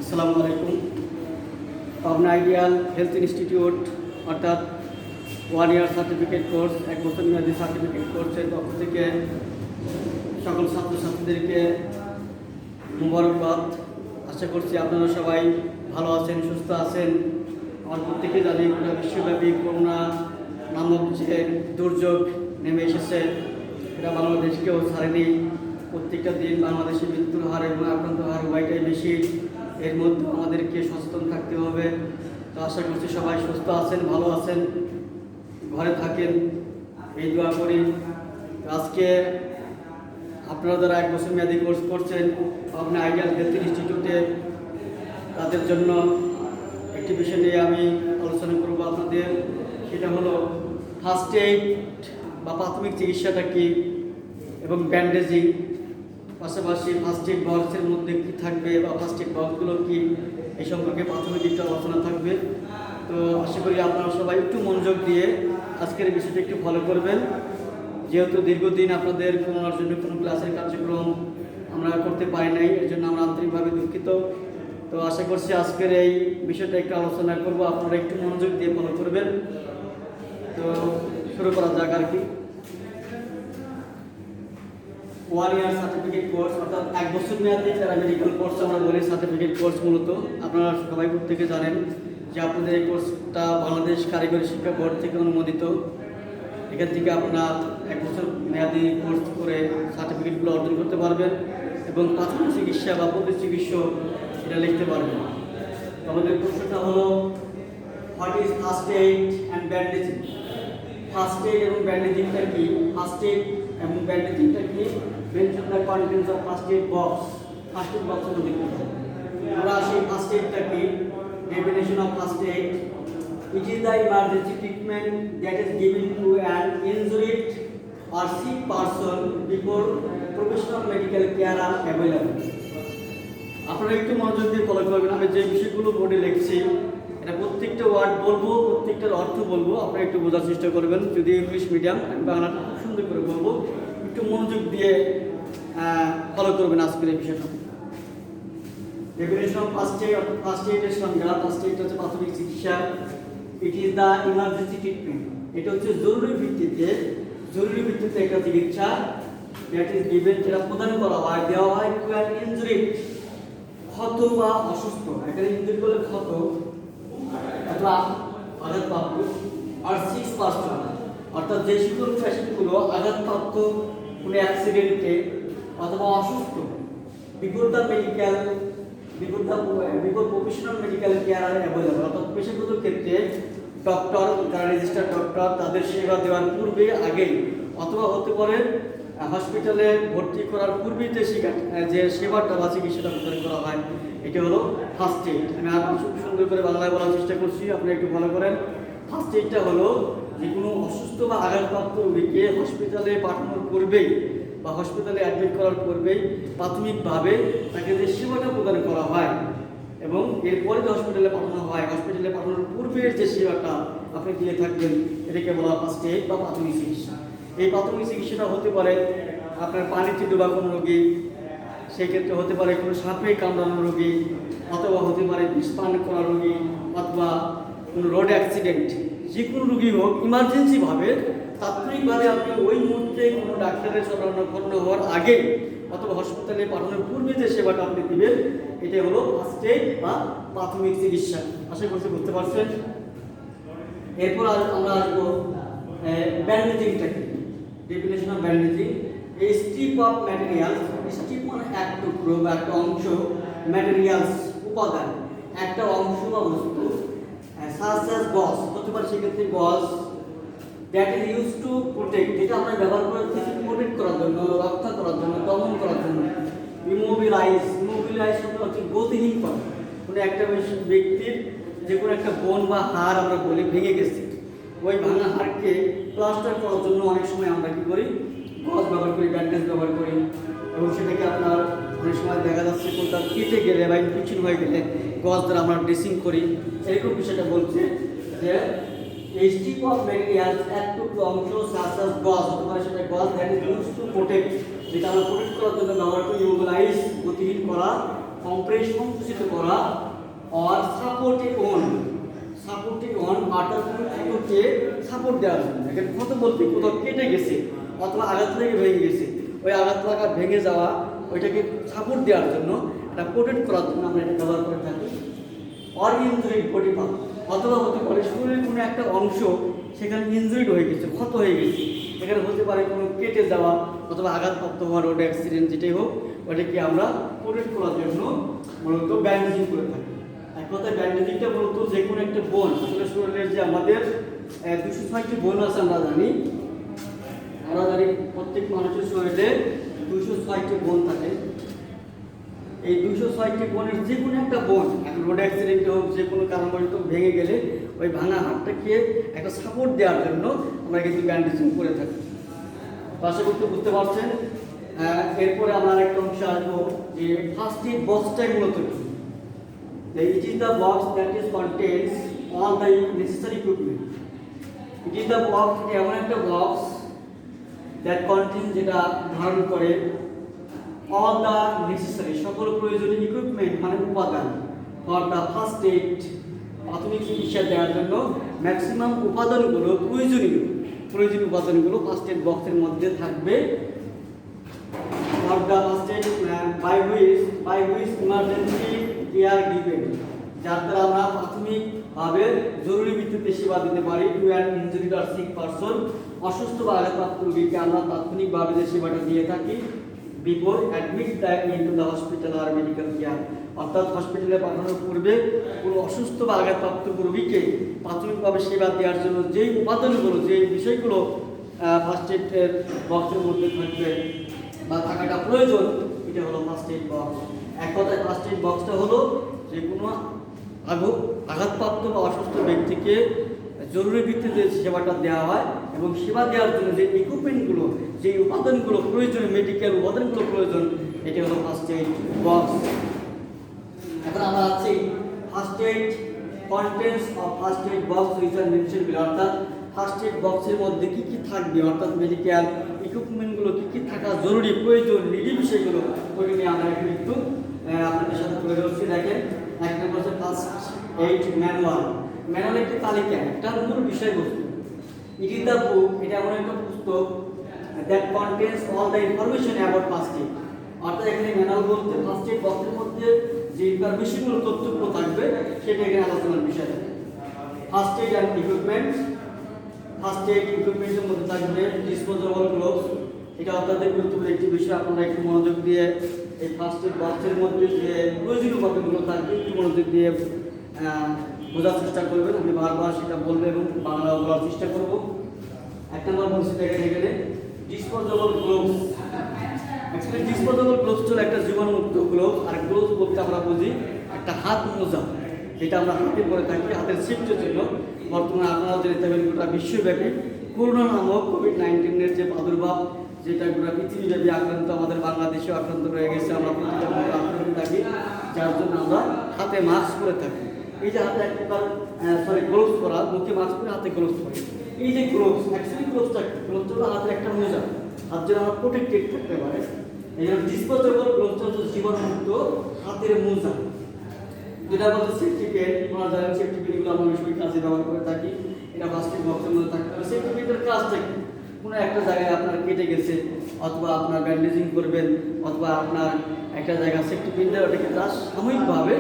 আসসালামু আলাইকুম। Pabna ideal health institute অর্থাৎ 1 ইয়ার সার্টিফিকেট কোর্স, 1 বছর মেয়াদী সার্টিফিকেট কোর্সের পক্ষ থেকে সকল ছাত্রছাত্রীদেরকে মুবারকবাদ। আশা করছি আপনারা সবাই ভালো আছেন, সুস্থ আছেন। আমার প্রত্যেকে জানি গোটা বিশ্বব্যাপী করোনা নামক যে দুর্যোগ নেমে এসেছে, এটা বাংলাদেশকেও ছাড়েনি। প্রত্যেকটা দিন বাংলাদেশে মৃত্যুর হার এবং আক্রান্ত হার উভয়টাই বেশি। এর মধ্যে আমাদেরকে সচেতন থাকতে হবে। তো আশা করছি সবাই সুস্থ আছেন, ভালো আছেন, ঘরে থাকেন, এই দোয়া করি। আজকে আপনারা যারা 1 বছর মেয়াদী কোর্স করছেন পাবনা আইডিয়াল হেলথ ইনস্টিটিউটে, তাদের জন্য একটি বিষয় নিয়ে আমি আলোচনা করব আপনাদের। সেটা হলো ফার্স্ট এইড বা প্রাথমিক চিকিৎসাটা কী এবং ব্যান্ডেজিং, পাশাপাশি ফার্স্ট এইড বক্সের মধ্যে কী থাকবে বা ফার্স্ট এইড বক্সগুলো কী, এই সম্পর্কে প্রাথমিক একটা আলোচনা থাকবে। তো আশা করি আপনারা সবাই একটু মনোযোগ দিয়ে আজকের এই বিষয়টা একটু ফলো করবেন। যেহেতু দীর্ঘদিন আপনাদের করোনার জন্য কোনো ক্লাসের কার্যক্রম আমরা করতে পারি নাই, এর জন্য আমরা আন্তরিকভাবে দুঃখিত। তো আশা করছি আজকের এই বিষয়টা একটু আলোচনা করব, আপনারা একটু মনোযোগ দিয়ে ফলো করবেন। তো শুরু করা যাক আর কি। 1 ইয়ার সার্টিফিকেট কোর্স অর্থাৎ 1 বছর মেয়াদী প্যারামেডিক্যাল কোর্স আমরা বলি সার্টিফিকেট কোর্স। মূলত আপনারা সবাই প্রত্যেকে জানেন যে আপনাদের এই কোর্সটা বাংলাদেশ কারিগরি শিক্ষা বোর্ড থেকে অনুমোদিত। এখান থেকে আপনার 1 বছর মেয়াদী কোর্স করে সার্টিফিকেটগুলো অর্জন করতে পারবেন এবং প্রাথমিক চিকিৎসা বা প্রতি চিকিৎসা এটা লিখতে পারবেন। আমাদের প্রশ্নটা হলো, what is first aid and bandaging? First aid এবং ব্যান্ডেজিংটা কি? ফার্স্ট এইড এবং ব্যান্ডেজিংটা কি? Mention the contents of first aid box. First aid বক্সের মধ্যে কি থাকে? আমরা আসি ফার্স্ট এইডটা কি। Definition of first aid: it is the emergency treatment that is given to an injured or sick person before professional medical care are available. আপনারা একটু মনোযোগ দিয়ে ফলো করবেন। আমি যে বিষয়গুলো বোর্ডে লিখছি এটা প্রত্যেকটা ওয়ার্ড বলবো, প্রত্যেকটার অর্থ বলবো, আপনারা একটু বোঝার চেষ্টা করবেন। যদি ইংলিশ মিডিয়াম, আমি বাংলাটা খুব সুন্দর করে বলবো, একটু মনোযোগ দিয়ে ফলো করবেন আজকের এই বিষয়টা। ডেফিনেশন অফ ফার্স্ট এইড অর্থাৎ ফার্স্ট এইডের সংজ্ঞা। ফার্স্ট এইড হচ্ছে প্রাথমিক চিকিৎসা। It is the emergency treatment, এটা হচ্ছে জরুরি ভিত্তিতে একটা চিকিৎসা দ্যাট ইজ গিভেন, যেটা প্রদান করা হয়, দেওয়া হয় টু অ্যান ইনজুরিড, ক্ষত বা অসুস্থ। এখানে ইনজুরি বলে ক্ষত অথবা আঘাতপ্রাপ্ত, আর 6% অর্থাৎ যে সকল পেশেন্টগুলো আঘাতপ্রাপ্ত কোনো অ্যাক্সিডেন্টে অথবা অসুস্থ বিফোর প্রফেশনাল মেডিকেল কেয়ার আর অ্যাভেলেবল, অর্থাৎ পেশেন্টগুলোর ক্ষেত্রে ডক্টর, যারা রেজিস্টার্ড ডক্টর, তাদের সেবা দেওয়ার পূর্বে, আগেই, অথবা হতে পারে হসপিটালে ভর্তি করার পূর্বেই যে সেবাটা বা চিকিৎসাটা প্রদান করা হয়, এটা হলো ফার্স্ট এইড। আমি আর খুব সুন্দর করে বাংলায় বলার চেষ্টা করছি, আপনি একটু ভালো করেন। ফার্স্ট এইডটা হলো যে কোনো অসুস্থ বা আঘাতপ্রাপ্ত রোগীকে হসপিটালে পাঠানোর পূর্বেই বা হসপিটালে অ্যাডমিট করার পূর্বেই প্রাথমিকভাবে তাকে যে সেবাটা প্রদান করা হয় এবং এরপরে যে হসপিটালে পাঠানো হয়, হসপিটালে পাঠানোর পূর্বের যে সেবাটা আপনি দিয়ে থাকবেন, এটাকে বলা ফার্স্ট এইড বা প্রাথমিক চিকিৎসা। এই প্রাথমিক চিকিৎসাটা হতে পারে আপনার পানিতে ডোবা কোনো রোগী, সেই ক্ষেত্রে হতে পারে কোনো সাপে কামড়ানো রোগী, অথবা হতে পারে বিষ পান করা রোগী, অথবা কোনো রোড অ্যাক্সিডেন্ট। যে কোনো রোগী হোক, ইমার্জেন্সিভাবে তাৎক্ষণিকভাবে আপনি ওই মুহূর্তে কোনো ডাক্তারের শরণাপন্ন হওয়ার আগে অথবা হসপিটালে পাঠানোর পূর্বে যে সেবাটা আপনি দিবেন, এটাই হলো ফার্স্ট এইড বা প্রাথমিক চিকিৎসা। আশা করছি বুঝতে পারছেন। এরপর আমরা আসবো ব্যান্ডেজিংটা কি। Definition of bandaging: a strip of materials, strip মানে এক টুকরো বা একটা অংশ, ম্যাটেরিয়ালস উপাদান, একটা অংশ বা বস্তু, সাচ অ্যাজ গজ হতে পারে, সেক্ষেত্রে গজ, that is use to protect, যেটা আমরা ব্যবহার করে থাকি প্রোটেক্ট করার জন্য, রক্ষা করার জন্য, দমন করার জন্য। ইমোবিলাইজ হচ্ছে গতিহীন করা। কোনো একটা ব্যক্তির যে কোনো একটা বোন বা হাড় আমরা বলি ভেঙে গেছে, ওই ভাঙা হাড়কে প্লাস্টার করার জন্য অনেক সময় আমরা কী করি, গজ ব্যবহার করি, ব্যান্ডেজ ব্যবহার করি। এবং সেটাকে আপনার অনেক সময় দেখা যাচ্ছে কোনটা কেটে গেলে বা ইনফেকশন হয়ে গেলে গজ দ্বারা আমরা ড্রেসিং করি। এরকম বিষয়টা বলছে যে এই স্ট্রিপ অফ ম্যাটেরিয়ালস এক টুকরো অংশ সাচ অ্যাজ গজ হতে পারে, সেটা গজ that is used to protect, যেটা আমরা প্রোটেক্ট করার জন্য ব্যবহার করি, ইমোবিলাইজ গতিহীন করা, কম্প্রেস সংকুচিত করা, আর সাপোর্টিং অন আর্টারকে সাপোর্ট দেওয়ার জন্য। এখানে ক্ষত বলতে কোথাও কেটে গেছে অথবা আঘাত লেগে ভেঙে গেছে, ওই আঘাত লাগা ভেঙে যাওয়া ওইটাকে সাপোর্ট দেওয়ার জন্য, এটা প্রোটেক্ট করার জন্য আমরা এটা ব্যবহার করে থাকি। অর ইনজুরিড বডি পার্ট, অথবা হতে পারে শরীরের কোনো একটা অংশ সেখানে ইনজুরিড হয়ে গেছে, ক্ষত হয়ে গেছে, এখানে হতে পারে কোনো কেটে যাওয়া অথবা আঘাতপ্রাপ্ত হওয়া, রোড অ্যাক্সিডেন্ট যেটাই হোক, ওটাকে আমরা প্রোটেক্ট করার জন্য মূলত ব্যান্ডেজিং করে থাকি। এক কথায় ব্যান্ডেজিংটা মূলত যে কোনো একটা বোন, আসলে শরীরের যে আমাদের 206টি বোন আছে আমরা জানি প্রত্যেক মানুষের শরীরে 206টি বোন থাকে। এই 206টি বোনের যে কোনো একটা বোন, এখন রোড অ্যাক্সিডেন্ট হোক, যে কোনো কারণবশত ভেঙে গেলে ওই ভাঙা হাড়টাকে একটা সাপোর্ট দেওয়ার জন্য আমরা কিন্তু ব্যান্ডেজিং করে থাকি। আশা করতে বুঝতে পারছেন। এরপরে আমরা আরেকটা অংশ আসবো যে ফার্স্ট এড বক্সটাই মূলত কি। It is the box that is contains all the necessary equipment. It is the box, এমন একটা বক্স that contains, যেটা ধারণ করে all the necessary, সকল প্রয়োজনীয় ইকুইপমেন্ট মানে উপাদান for the first aid, প্রাথমিক চিকিৎসা দেওয়ার জন্য ম্যাক্সিমাম উপাদানগুলো প্রয়োজনীয় উপাদানগুলো ফার্স্ট এড বক্সের মধ্যে থাকবে। for the first aid by which emergency care given, যার দ্বারা আমরা প্রাথমিকভাবে জরুরি ভিত্তিতে সেবা দিতে পারি। To an injured or sick person, অসুস্থ বা আঘাতপ্রাপ্ত রোগীকে আমরা তাৎক্ষণিকভাবে যে সেবাটা দিয়ে থাকি। Before admit that into the hospital আর মেডিকেল কেয়ার, অর্থাৎ হসপিটালে পাঠানোর পূর্বে কোনো অসুস্থ বা আঘাতপ্রাপ্ত রোগীকে প্রাথমিকভাবে সেবা দেওয়ার জন্য যেই উপাদানগুলো, যে বিষয়গুলো ফার্স্ট এডের বক্সের মধ্যে থাকবে বা থাকাটা প্রয়োজন, এটা হলো ফার্স্ট এড বক্স। এক কথায় ফার্স্ট এড বক্সটা হলো যে কোনো আঘাতপ্রাপ্ত বা অসুস্থ ব্যক্তিকে জরুরি ভিত্তিতে সেবাটা দেওয়া হয় এবং সেবা দেওয়ার জন্য যে ইকুইপমেন্টগুলো, যে উপাদানগুলো প্রয়োজন, মেডিকেল উপাদানগুলো প্রয়োজন, এটা হলো ফার্স্ট এড বক্স। এখন আমরা আছি first aid contents of first aid box which are mention below, অর্থাৎ ফার্স্ট এড বক্সের মধ্যে কী কী থাকবে, অর্থাৎ মেডিকেল ইকুইপমেন্টগুলো কী কী থাকা জরুরি, প্রয়োজন, নিডি বিষয়গুলো, ওইগুলো নিয়ে আমরা একটু আপনাদের সাথে তুলে ধরছি। দেখেন, এক নম্বর হচ্ছে ফার্স্ট এইড ম্যানুয়াল। ম্যানুয়াল একটি তালিকা, একটা মূল বিষয়বস্তু। ইট ইজ দ্য বুক, এটা এমন একটা পুস্তক that contains all the information about first aid, অর্থাৎ এখানে ম্যানুয়াল বলতে ফার্স্ট এইড বক্সের মধ্যে যে ইনফরমেশনগুলো, তথ্যগুলো থাকবে সেটা এখানে আলোচনার বিষয় থাকে। First aid and equipment, first aid ইকুইপমেন্টের মধ্যে থাকবে ডিসপোজেবল গ্লোভস, এটা অত্যন্ত গুরুত্বপূর্ণ একটি বিষয়। আপনারা একটু মনোযোগ দিয়ে এই ফার্স্ট এড বক্সের মধ্যে যে প্রয়োজনীয় উপাদানগুলো থাকবে একটু মনোযোগ দিয়ে বোঝার চেষ্টা করবেন। আমি বারবার সেটা বলবো এবং বাংলা বলার চেষ্টা করবো। এক নম্বর বলছি দেখেন এখানে disposable gloves. Actually disposable gloves হলো একটা জীবাণুমুক্ত গ্লোভস, আর গ্লোভস বলতে আমরা বুঝি একটা হাত মোজা, যেটা আমরা হাতে পরে থাকি হাতের সেফটির জন্য। বর্তমানে আপনারা জানতে পারেন গোটা বিশ্বব্যাপী করোনা নামক কোভিড-19 যে প্রাদুর্ভাব, যেটা গোটা পৃথিবীব্যাপী আক্রান্ত, আমাদের বাংলাদেশেও আক্রান্ত রয়ে গেছে, আমরা প্রতিটা মতো আক্রান্ত থাকি, যার জন্য আমরা হাতে মাস্ক পরে থাকি। এই যে হাতে এক প্রকার গ্লোভস পরা, মুখে মাস্ক পরে হাতে গ্লোভস পরে, এই যে গ্লোভস, অ্যাকচুয়ালি গ্লোভসটা হলো হাতের একটা মোজা, হাত যেন আমরা প্রোটেক্টেড থাকতে পারে। এই জন্য ডিসপোজেবল গ্লোভসটা হচ্ছে জীবাণুমুক্ত হাতের মোজা, যেটা বলতে সেফটি পেন। আপনারা জানেন সেফটি পেনগুলো আমরা বেশি কাজে ব্যবহার করে থাকি। এটা ফার্স্ট এড বক্সের মধ্যে থাকতে হবে। সেফটি পেনের কাজটা কি? কোনো একটা জায়গায় আপনার কেটে গেছে, অথবা আপনার ব্যান্ডেজিং করবেন, অথবা আপনার একটা জায়গায় সেফটি পিন দেওয়া, ওটাকে জাস্ট সাময়িকভাবে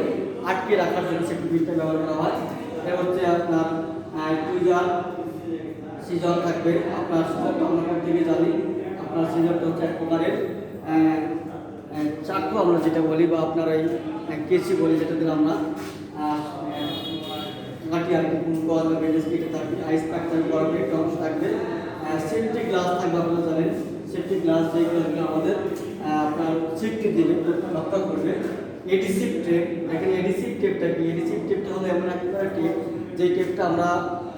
আটকে রাখার জন্য সেফটি পিনটা ব্যবহার করা হয়। এটা হচ্ছে আপনার টুইজার, সিজার থাকবে। আপনার সিজারটা আমরা প্রত্যেকে জানি, আপনার সিজারটা হচ্ছে এক প্রকারের চাকু আমরা যেটা বলি, বা আপনার ওই কেসি বলি, যেটা দিলে আমরা কাটি আর কি বেডেস কেটে থাকবে। আইস প্যাক থাকবে, বরফের একটা অংশ থাকবে। সেফটি গ্লাস থাকবে, আপনারা জানেন সেফটি গ্লাস যেগুলো আমাদের আপনার সেফটি দিবে, রক্ষা করবে। এডিসিভ টেপ, দেখেন এডিসিভ টেপটা কি? এডিসিভ টেপটা হলো এমন একটা টেপ, যে টেপটা আমরা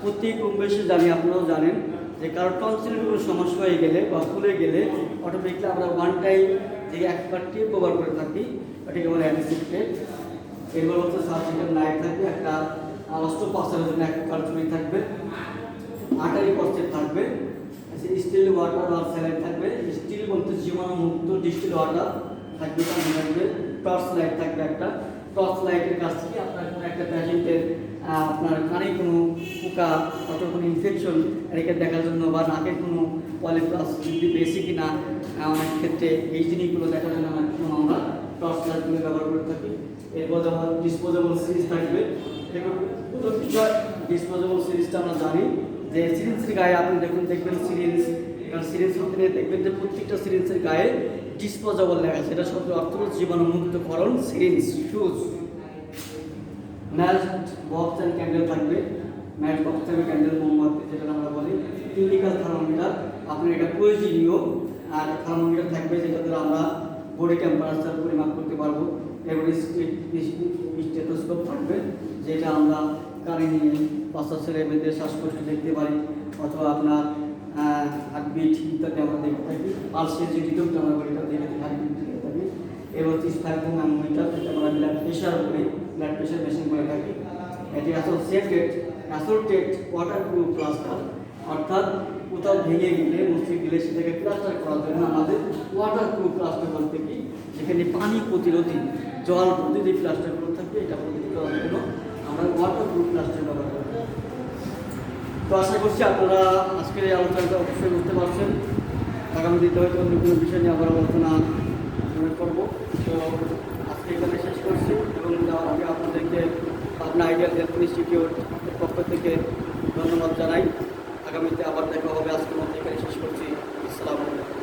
প্রতি কম বেশি জানি, আপনারাও জানেন, যে কারো টনসিলের কোনো সমস্যা হয়ে গেলে বা ফুলে গেলে অটোমেটিকলি আমরা ওয়ান টাইম যে একবার টেপ ব্যবহার করে থাকি, ওটাকে বলে অ্যাডিসিভ টেপ। এরপর হচ্ছে সার্জিক্যাল নাইফ থাকবে, একটা অস্ত্রোপচারের জন্য একটা কারচুপি থাকবে, আটারি কষ্টের থাকবে, স্টিল ওয়াটার আর স্যালাইন থাকবে। স্টিল ডিস্টিল বলতে জীবাণুমুক্ত ডিস্টিল ওয়াটার থাকবে, সামনে থাকবে টর্চ লাইট থাকবে একটা। টর্চ লাইটের কাছ থেকে আপনার কোনো একটা পেশেন্টের আপনার কানে কোনো পোকা অথবা কোনো ইনফেকশন এটাকে দেখার জন্য বা নাকের কোনো পলিপ্লাস বৃদ্ধি পেয়েছে কি না অনেক ক্ষেত্রে এই জিনিসগুলো দেখার জন্য আমরা টর্চ লাইটগুলো ব্যবহার করে থাকি। এরপর যেমন ডিসপোজেবল সিরিজ থাকবে। ডিসপোজেবল সিরিজটা আমরা জানি যে সিরিঞ্জের গায়ে আপনি দেখবেন সিরিঞ্জ, কারণ সিরিঞ্জ হতে দেখবেন যে প্রত্যেকটা সিরিঞ্জের গায়ে ডিসপোজেবল লেখা আছে। এটা শব্দ অর্থ হলো জীবাণুমুক্তকরণ সিরিঞ্জ। সুজ, ম্যাচ বক্স অ্যান্ড ক্যান্ডেল থাকবে। ম্যাচ বক্স থাকবে, ক্যান্ডেল মোমবাতি যেটা আমরা বলি। ক্লিনিক্যাল থার্মোমিটার আপনার এটা প্রয়োজনীয়। আর থার্মোমিটার থাকবে যেটা দ্বারা আমরা বডি টেম্পারেচার পরিমাপ করতে পারবো। এরপরে স্টেথোস্কোপ থাকবে যেটা আমরা কানে নিয়ে বাচ্চা ছেলে মেয়েদের শ্বাসকষ্ট দেখতে পারি, অথবা আপনার হার্টবিট ইত্যাদি আমরা দেখতে থাকি। পালসের যে রিদমটা আমরা বলি এটা দেখে থাকি। এবার থার্মোমিটার যেটা আমরা ব্লাড প্রেশার বলি, ব্লাড প্রেশার মেশিন করে থাকি। এটি অ্যাসোসিয়েটেড ওয়াটারপ্রুফ প্লাস্টার, অর্থাৎ কোথাও ভেঙে গেলে মুসিদ গেলে সেটাকে প্লাস্টার করার জন্য আমাদের ওয়াটারপ্রুফ প্লাস্টার বলতে কি, যেখানে পানি প্রতিরোধী জল প্রতিরোধী প্লাস্টারগুলো থাকবে, এটা প্রতিরোধ করার জন্য আমরা ওয়াটারপ্রুফ প্লাস্টার ব্যবহার করি। তো আশা করছি আপনারা আজকের এই আলোচনাটা অবশ্যই বুঝতে পারছেন। আগামী দিনে হয়তো অন্য কোনো বিষয় নিয়ে আবার আলোচনা করবো। তো আজকে এখানে শেষ করছি, এবং যাওয়ার আগে আপনাদেরকে পাবনা আইডিয়াল হেলথ ইনস্টিটিউট পক্ষ থেকে ধন্যবাদ জানাই। আগামীতে আবার দেখা হবে। আজকের মধ্যে এখানে শেষ করছি। আসসালামু আলাইকুম।